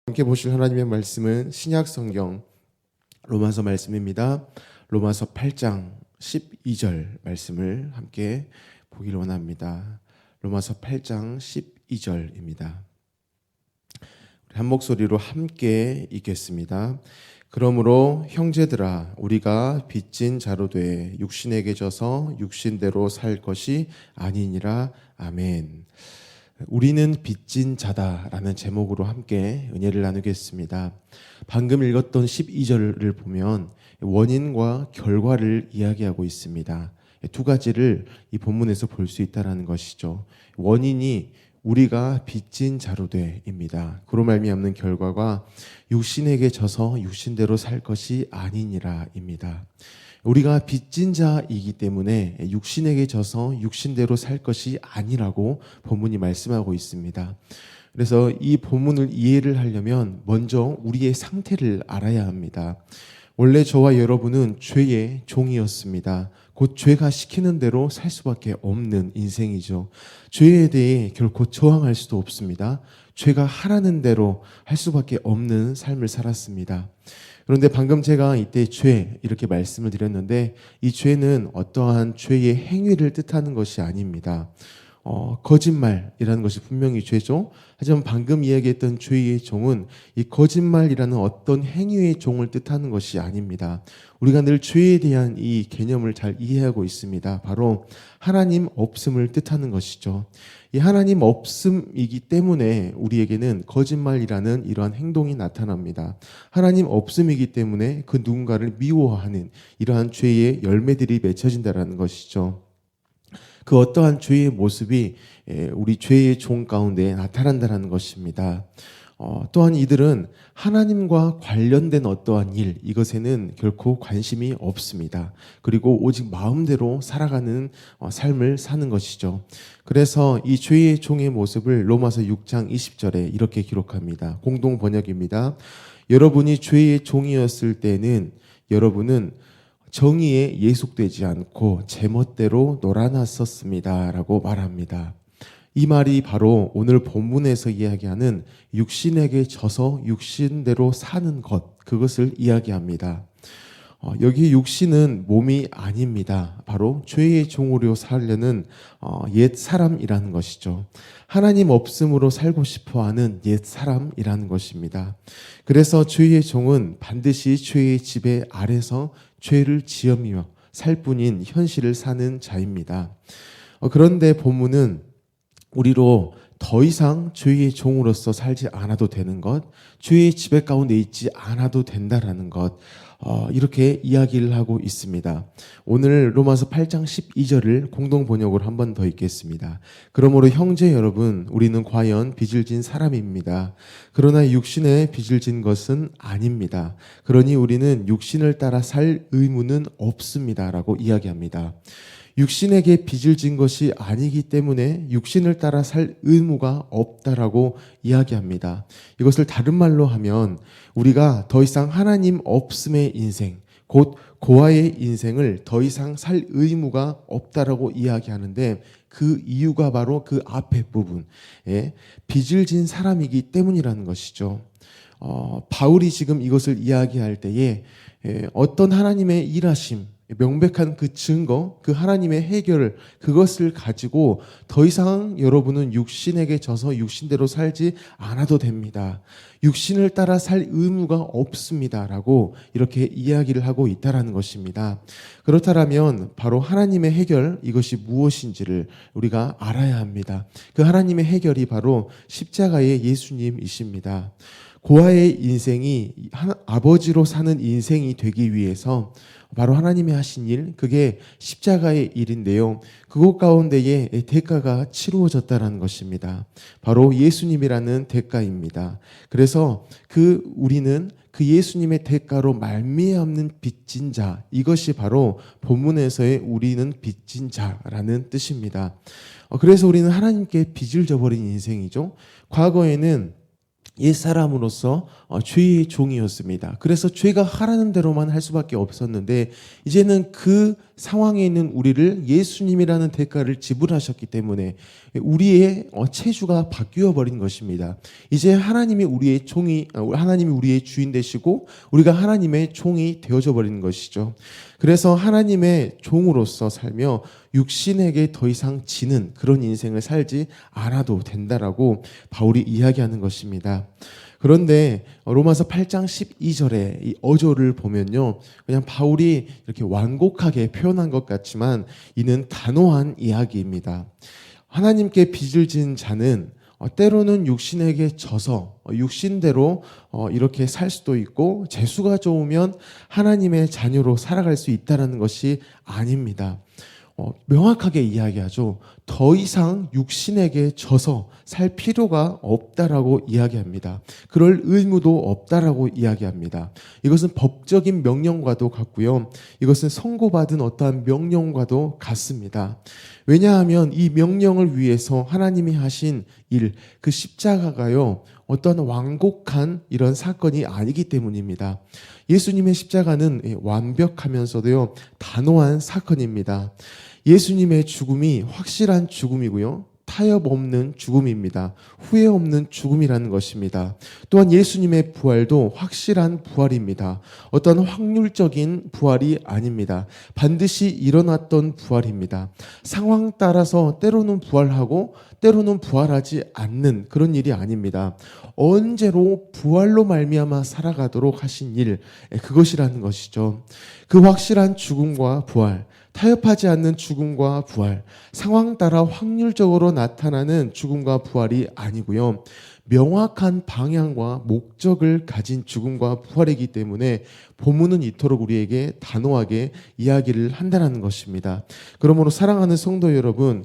함께 보실 하나님의 말씀은 신약 성경 로마서 말씀입니다. 로마서 8장 12절 말씀을 함께 보기를 원합니다. 로마서 8장 12절입니다. 한 목소리로 함께 읽겠습니다. 그러므로 형제들아 우리가 빚진 자로 돼 육신에게 져서 육신대로 살 것이 아니니라. 아멘. 우리는 빚진 자다라는 제목으로 함께 은혜를 나누겠습니다. 방금 읽었던 12절을 보면 원인과 결과를 이야기하고 있습니다. 두 가지를 이 본문에서 볼 수 있다는 것이죠. 원인이 우리가 빚진 자로 돼입니다. 그로 말미암는 결과가 육신에게 져서 육신대로 살 것이 아니니라입니다. 우리가 빚진 자이기 때문에 육신에게 져서 육신대로 살 것이 아니라고 본문이 말씀하고 있습니다. 그래서 이 본문을 이해를 하려면 먼저 우리의 상태를 알아야 합니다. 원래 저와 여러분은 죄의 종이었습니다. 곧 죄가 시키는 대로 살 수밖에 없는 인생이죠. 죄에 대해 결코 저항할 수도 없습니다. 죄가 하라는 대로 할 수밖에 없는 삶을 살았습니다. 그런데 방금 제가 이때 죄 이렇게 말씀을 드렸는데 이 죄는 어떠한 죄의 행위를 뜻하는 것이 아닙니다. 거짓말이라는 것이 분명히 죄죠. 하지만 방금 이야기했던 죄의 종은 이 거짓말이라는 어떤 행위의 종을 뜻하는 것이 아닙니다. 우리가 늘 죄에 대한 이 개념을 잘 이해하고 있습니다. 바로 하나님 없음을 뜻하는 것이죠. 이 하나님 없음이기 때문에 우리에게는 거짓말이라는 이러한 행동이 나타납니다. 하나님 없음이기 때문에 그 누군가를 미워하는 이러한 죄의 열매들이 맺혀진다는 것이죠. 그 어떠한 죄의 모습이 우리 죄의 종 가운데 나타난다는 것입니다. 또한 이들은 하나님과 관련된 어떠한 일, 이것에는 결코 관심이 없습니다. 그리고 오직 마음대로 살아가는 삶을 사는 것이죠. 그래서 이 죄의 종의 모습을 로마서 6장 20절에 이렇게 기록합니다. 공동 번역입니다. 여러분이 죄의 종이었을 때는 여러분은 정의에 예속되지 않고 제멋대로 놀아났었습니다 라고 말합니다. 이 말이 바로 오늘 본문에서 이야기하는 육신에게 져서 육신대로 사는 것, 그것을 이야기합니다. 여기 육신은 몸이 아닙니다. 바로 죄의 종으로 살려는 옛 사람이라는 것이죠. 하나님 없음으로 살고 싶어하는 옛 사람이라는 것입니다. 그래서 죄의 종은 반드시 죄의 지배 아래서 죄를 지으며 살 뿐인 현실을 사는 자입니다. 그런데 본문은 우리로 더 이상 죄의 종으로서 살지 않아도 되는 것, 죄의 지배 가운데 있지 않아도 된다라는 것, 이렇게 이야기를 하고 있습니다. 오늘 로마서 8장 12절을 공동 번역으로 한 번 더 읽겠습니다. 그러므로 형제 여러분, 우리는 과연 빚을 진 사람입니다. 그러나 육신에 빚을 진 것은 아닙니다. 그러니 우리는 육신을 따라 살 의무는 없습니다라고 이야기합니다. 육신에게 빚을 진 것이 아니기 때문에 육신을 따라 살 의무가 없다라고 이야기합니다. 이것을 다른 말로 하면 우리가 더 이상 하나님 없음의 인생, 곧 고아의 인생을 더 이상 살 의무가 없다라고 이야기하는데 그 이유가 바로 그 앞에 부분에 빚을 진 사람이기 때문이라는 것이죠. 바울이 지금 이것을 이야기할 때에 어떤 하나님의 일하심, 명백한 그 증거, 그 하나님의 해결, 그것을 가지고 더 이상 여러분은 육신에게 져서 육신대로 살지 않아도 됩니다. 육신을 따라 살 의무가 없습니다라고 이렇게 이야기를 하고 있다라는 것입니다. 그렇다면 바로 하나님의 해결, 이것이 무엇인지를 우리가 알아야 합니다. 그 하나님의 해결이 바로 십자가의 예수님이십니다. 고아의 인생이 아버지로 사는 인생이 되기 위해서 바로 하나님이 하신 일, 그게 십자가의 일인데요. 그것 가운데에 대가가 치루어졌다는 것입니다. 바로 예수님이라는 대가입니다. 그래서 우리는 그 예수님의 대가로 말미암는 빚진 자, 이것이 바로 본문에서의 우리는 빚진 자라는 뜻입니다. 그래서 우리는 하나님께 빚을 져버린 인생이죠. 과거에는 옛사람으로서 죄의 종이었습니다. 그래서 죄가 하라는 대로만 할 수밖에 없었는데 이제는 그 상황에 있는 우리를 예수님이라는 대가를 지불하셨기 때문에 우리의 체주가 바뀌어 버린 것입니다. 이제 하나님이 우리의 하나님이 우리의 주인 되시고 우리가 하나님의 종이 되어져 버린 것이죠. 그래서 하나님의 종으로서 살며 육신에게 더 이상 지는 그런 인생을 살지 않아도 된다라고 바울이 이야기하는 것입니다. 그런데 로마서 8장 12절의 이 어조를 보면요, 그냥 바울이 이렇게 완곡하게 표현한 것 같지만 이는 단호한 이야기입니다. 하나님께 빚을 진 자는 때로는 육신에게 져서 육신대로 이렇게 살 수도 있고 재수가 좋으면 하나님의 자녀로 살아갈 수 있다는 것이 아닙니다. 명확하게 이야기하죠. 더 이상 육신에게 져서 살 필요가 없다라고 이야기합니다. 그럴 의무도 없다라고 이야기합니다. 이것은 법적인 명령과도 같고요. 이것은 선고받은 어떠한 명령과도 같습니다. 왜냐하면 이 명령을 위해서 하나님이 하신 일, 그 십자가가요, 어떤 완곡한 이런 사건이 아니기 때문입니다. 예수님의 십자가는 완벽하면서도요, 단호한 사건입니다. 예수님의 죽음이 확실한 죽음이고요, 타협 없는 죽음입니다. 후회 없는 죽음이라는 것입니다. 또한 예수님의 부활도 확실한 부활입니다. 어떤 확률적인 부활이 아닙니다. 반드시 일어났던 부활입니다. 상황 따라서 때로는 부활하고 때로는 부활하지 않는 그런 일이 아닙니다. 언제로 부활로 말미암아 살아가도록 하신 일, 그것이라는 것이죠. 그 확실한 죽음과 부활, 타협하지 않는 죽음과 부활, 상황 따라 확률적으로 나타나는 죽음과 부활이 아니고요. 명확한 방향과 목적을 가진 죽음과 부활이기 때문에 본문은 이토록 우리에게 단호하게 이야기를 한다는 것입니다. 그러므로 사랑하는 성도 여러분,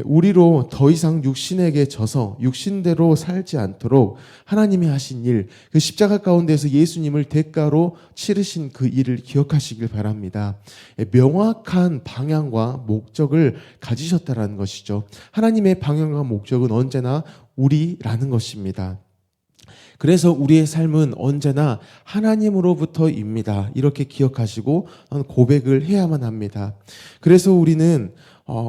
우리로 더 이상 육신에게 져서 육신대로 살지 않도록 하나님이 하신 일, 그 십자가 가운데서 예수님을 대가로 치르신 그 일을 기억하시길 바랍니다. 명확한 방향과 목적을 가지셨다는 것이죠. 하나님의 방향과 목적은 언제나 우리라는 것입니다. 그래서 우리의 삶은 언제나 하나님으로부터입니다. 이렇게 기억하시고 고백을 해야만 합니다. 그래서 우리는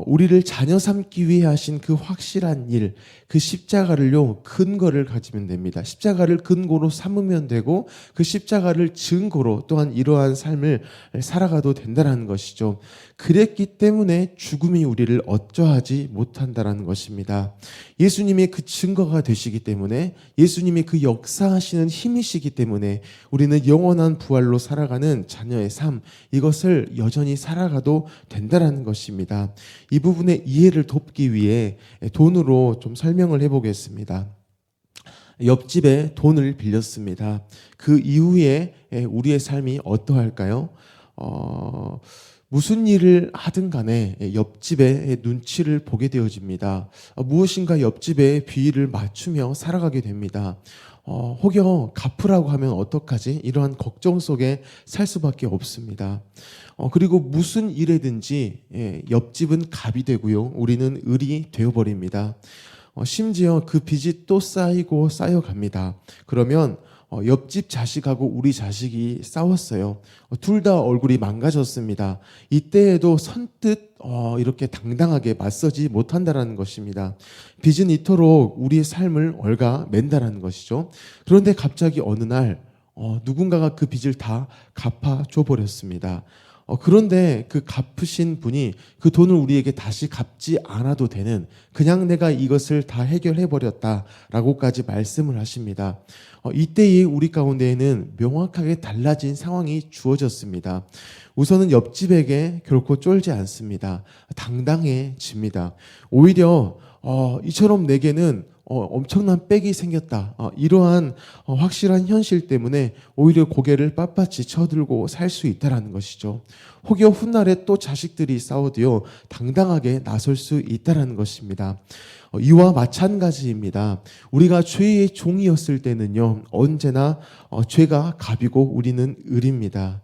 우리를 자녀 삼기 위해 하신 그 확실한 일, 그 십자가를요, 근거를 가지면 됩니다. 십자가를 근거로 삼으면 되고 그 십자가를 증거로 또한 이러한 삶을 살아가도 된다는 것이죠. 그랬기 때문에 죽음이 우리를 어쩌하지 못한다는 것입니다. 예수님이 그 증거가 되시기 때문에, 예수님이 그 역사하시는 힘이시기 때문에 우리는 영원한 부활로 살아가는 자녀의 삶, 이것을 여전히 살아가도 된다는 것입니다. 이 부분의 이해를 돕기 위해 돈으로 좀 설명을 해보겠습니다. 옆집에 돈을 빌렸습니다. 그 이후에 우리의 삶이 어떠할까요? 무슨 일을 하든 간에 옆집의 눈치를 보게 되어집니다. 무엇인가 옆집의 비위를 맞추며 살아가게 됩니다. 혹여 갚으라고 하면 어떡하지? 이러한 걱정 속에 살 수밖에 없습니다. 그리고 무슨 일에든지 옆집은 갑이 되고요, 우리는 을이 되어버립니다. 심지어 그 빚이 또 쌓이고 쌓여갑니다. 그러면 옆집 자식하고 우리 자식이 싸웠어요. 둘 다 얼굴이 망가졌습니다. 이때에도 선뜻 이렇게 당당하게 맞서지 못한다는 것입니다. 빚은 이토록 우리의 삶을 얽어맨다는 것이죠. 그런데 갑자기 어느 날 누군가가 그 빚을 다 갚아줘 버렸습니다. 그런데 그 갚으신 분이 그 돈을 우리에게 다시 갚지 않아도 되는, 그냥 내가 이것을 다 해결해버렸다라고까지 말씀을 하십니다. 이때의 우리 가운데에는 명확하게 달라진 상황이 주어졌습니다. 우선은 옆집에게 결코 쫄지 않습니다. 당당해집니다. 오히려 이처럼 내게는 엄청난 빽이 생겼다. 이러한 확실한 현실 때문에 오히려 고개를 빳빳이 쳐들고 살 수 있다는 것이죠. 혹여 훗날에 또 자식들이 싸워도요, 당당하게 나설 수 있다는 것입니다. 이와 마찬가지입니다. 우리가 죄의 종이었을 때는요, 언제나 죄가 갑이고 우리는 을입니다.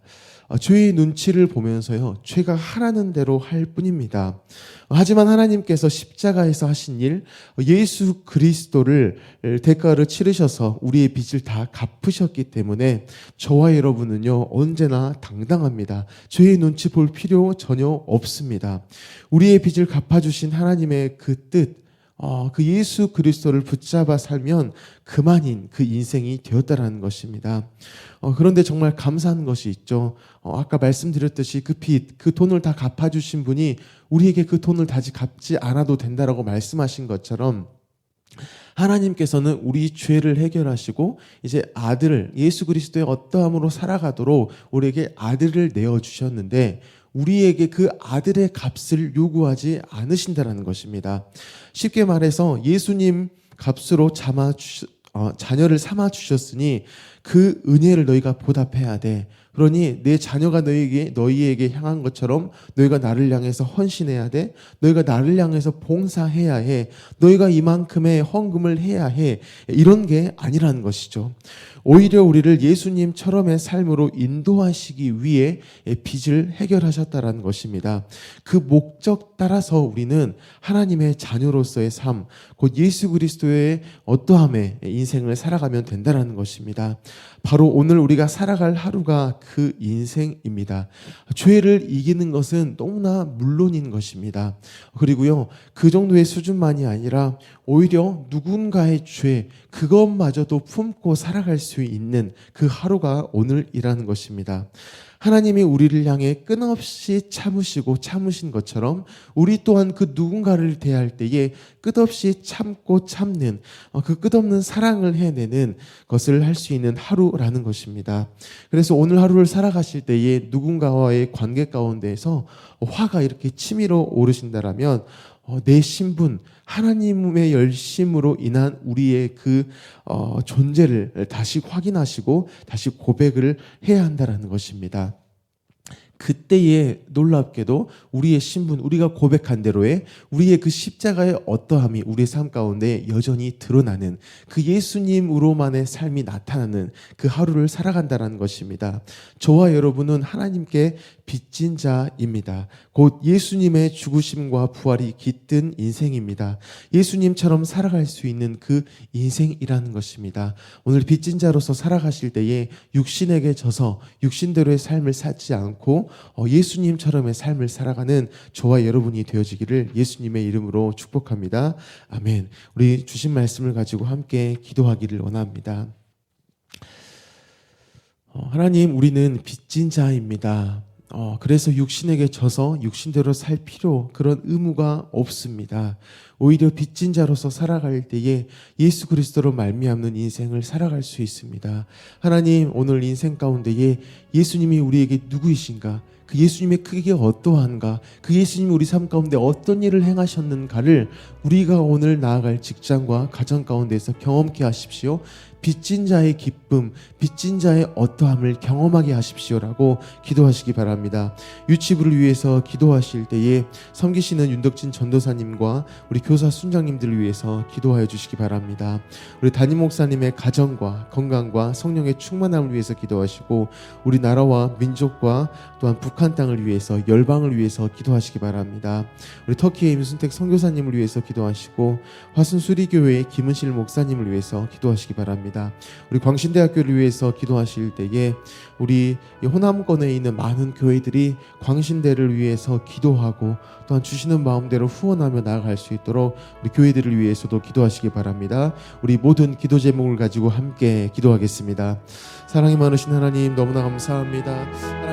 죄의 눈치를 보면서요, 죄가 하라는 대로 할 뿐입니다. 하지만 하나님께서 십자가에서 하신 일, 예수 그리스도를 대가를 치르셔서 우리의 빚을 다 갚으셨기 때문에 저와 여러분은요, 언제나 당당합니다. 죄의 눈치 볼 필요 전혀 없습니다. 우리의 빚을 갚아주신 하나님의 그 뜻, 그 예수 그리스도를 붙잡아 살면 그만인 그 인생이 되었다라는 것입니다. 그런데 정말 감사한 것이 있죠. 아까 말씀드렸듯이 그 빚, 그 돈을 다 갚아주신 분이 우리에게 그 돈을 다시 갚지 않아도 된다라고 말씀하신 것처럼 하나님께서는 우리 죄를 해결하시고 이제 아들을, 예수 그리스도의 어떠함으로 살아가도록 우리에게 아들을 내어주셨는데 우리에게 그 아들의 값을 요구하지 않으신다라는 것입니다. 쉽게 말해서 예수님 값으로 자녀를 삼아 주셨으니 그 은혜를 너희가 보답해야 돼. 그러니 내 자녀가 너희에게 향한 것처럼 너희가 나를 향해서 헌신해야 돼. 너희가 나를 향해서 봉사해야 해. 너희가 이만큼의 헌금을 해야 해. 이런 게 아니라는 것이죠. 오히려 우리를 예수님처럼의 삶으로 인도하시기 위해 빚을 해결하셨다라는 것입니다. 그 목적 따라서 우리는 하나님의 자녀로서의 삶, 곧 예수 그리스도의 어떠함의 인생을 살아가면 된다라는 것입니다. 바로 오늘 우리가 살아갈 하루가 그 인생입니다. 죄를 이기는 것은 너무나 물론인 것입니다. 그리고요, 그 정도의 수준만이 아니라 오히려 누군가의 죄, 그것마저도 품고 살아갈 수 있는 그 하루가 오늘이라는 것입니다. 하나님이 우리를 향해 끊없이 참으신 것처럼 우리 또한 그 누군가를 대할 때에 끝없이 참고 참는 그 끝없는 사랑을 해내는 것을 할 수 있는 하루라는 것입니다. 그래서 오늘 하루를 살아가실 때에 누군가와의 관계 가운데에서 화가 이렇게 치밀어 오르신다라면 내 신분, 하나님의 열심으로 인한 우리의 그 존재를 다시 확인하시고 다시 고백을 해야 한다는 것입니다. 그때에 놀랍게도 우리의 신분, 우리가 고백한 대로의 우리의 그 십자가의 어떠함이 우리의 삶 가운데 여전히 드러나는 그 예수님으로만의 삶이 나타나는 그 하루를 살아간다는 것입니다. 저와 여러분은 하나님께 빚진 자입니다. 곧 예수님의 죽으심과 부활이 깃든 인생입니다. 예수님처럼 살아갈 수 있는 그 인생이라는 것입니다. 오늘 빚진 자로서 살아가실 때에 육신에게 져서 육신대로의 삶을 살지 않고 예수님처럼의 삶을 살아가는 저와 여러분이 되어지기를 예수님의 이름으로 축복합니다. 아멘. 우리 주신 말씀을 가지고 함께 기도하기를 원합니다. 하나님, 우리는 빚진 자입니다. 그래서 육신에게 져서 육신대로 살 그런 의무가 없습니다. 오히려 빚진 자로서 살아갈 때에 예수 그리스도로 말미암는 인생을 살아갈 수 있습니다. 하나님, 오늘 인생 가운데에 예수님이 우리에게 누구이신가? 그 예수님의 크기가 어떠한가? 그 예수님이 우리 삶 가운데 어떤 일을 행하셨는가를 우리가 오늘 나아갈 직장과 가정 가운데서 경험케 하십시오. 빚진 자의 기쁨, 빚진 자의 어떠함을 경험하게 하십시오라고 기도하시기 바랍니다. 유치부를 위해서 기도하실 때에 섬기시는 윤덕진 전도사님과 우리 교사 순장님들을 위해서 기도하여 주시기 바랍니다. 우리 담임 목사님의 가정과 건강과 성령의 충만함을 위해서 기도하시고 우리 나라와 민족과 또한 북한 땅을 위해서 열방을 위해서 기도하시기 바랍니다. 우리 터키의 임순택 선교사님을 위해서 기도하시고 화순수리교회의 김은실 목사님을 위해서 기도하시기 바랍니다. 우리 광신대학교를 위해서 기도하실 때에 우리 호남권에 있는 많은 교회들이 광신대를 위해서 기도하고 또한 주시는 마음대로 후원하며 나아갈 수 있도록 우리 교회들을 위해서도 기도하시기 바랍니다. 우리 모든 기도 제목을 가지고 함께 기도하겠습니다. 사랑이 많으신 하나님, 너무나 감사합니다.